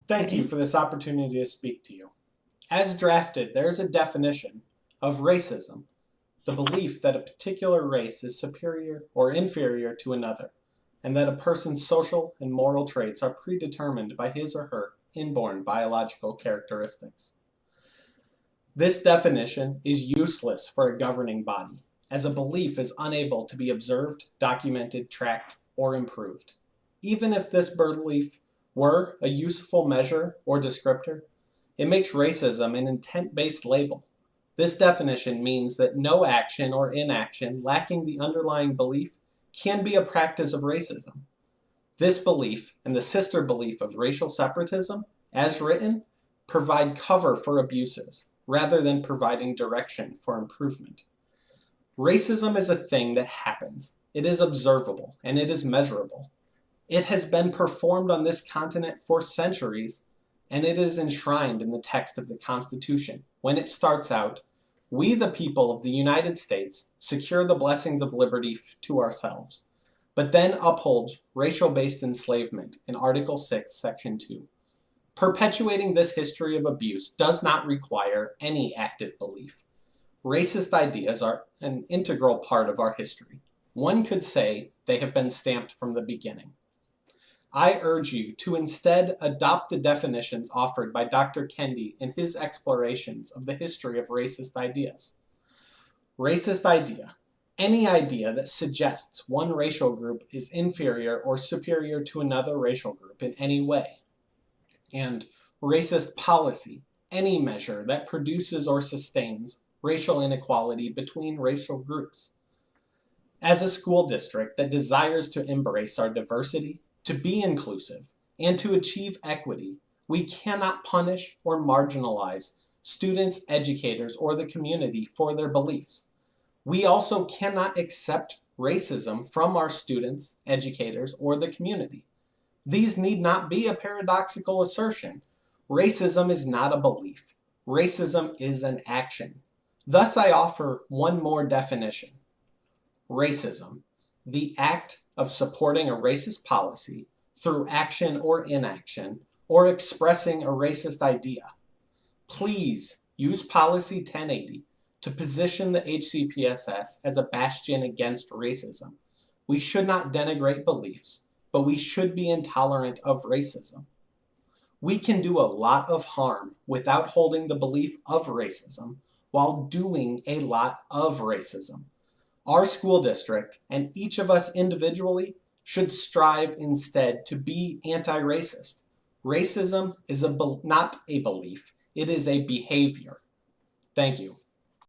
Thank you for this opportunity to speak to you. As drafted, there is a definition of racism, the belief that a particular race is superior or inferior to another, and that a person's social and moral traits are predetermined by his or her inborn biological characteristics. This definition is useless for a governing body, as a belief is unable to be observed, documented, tracked, or improved. Even if this belief were a useful measure or descriptor, it makes racism an intent-based label. This definition means that no action or inaction lacking the underlying belief can be a practice of racism. This belief and the sister belief of racial separatism, as written, provide cover for abuses rather than providing direction for improvement. Racism is a thing that happens. It is observable and it is measurable. It has been performed on this continent for centuries, and it is enshrined in the text of the Constitution when it starts out, "We the people of the United States secure the blessings of liberty to ourselves," but then upholds racial-based enslavement in Article 6, Section 2. Perpetuating this history of abuse does not require any active belief. Racist ideas are an integral part of our history. One could say they have been stamped from the beginning. I urge you to instead adopt the definitions offered by Dr. Kendi in his explorations of the history of racist ideas. Racist idea: any idea that suggests one racial group is inferior or superior to another racial group in any way. And racist policy: any measure that produces or sustains racial inequality between racial groups. As a school district that desires to embrace our diversity, to be inclusive, and to achieve equity, we cannot punish or marginalize students, educators, or the community for their beliefs. We also cannot accept racism from our students, educators, or the community. These need not be a paradoxical assertion. Racism is not a belief. Racism is an action. Thus, I offer one more definition. Racism: the act of supporting a racist policy through action or inaction, or expressing a racist idea. Please use Policy 1080 to position the HCPSS as a bastion against racism. We should not denigrate beliefs, but we should be intolerant of racism. We can do a lot of harm without holding the belief of racism while doing a lot of racism. Our school district, and each of us individually, should strive instead to be anti-racist. Racism is not a belief, it is a behavior. Thank you.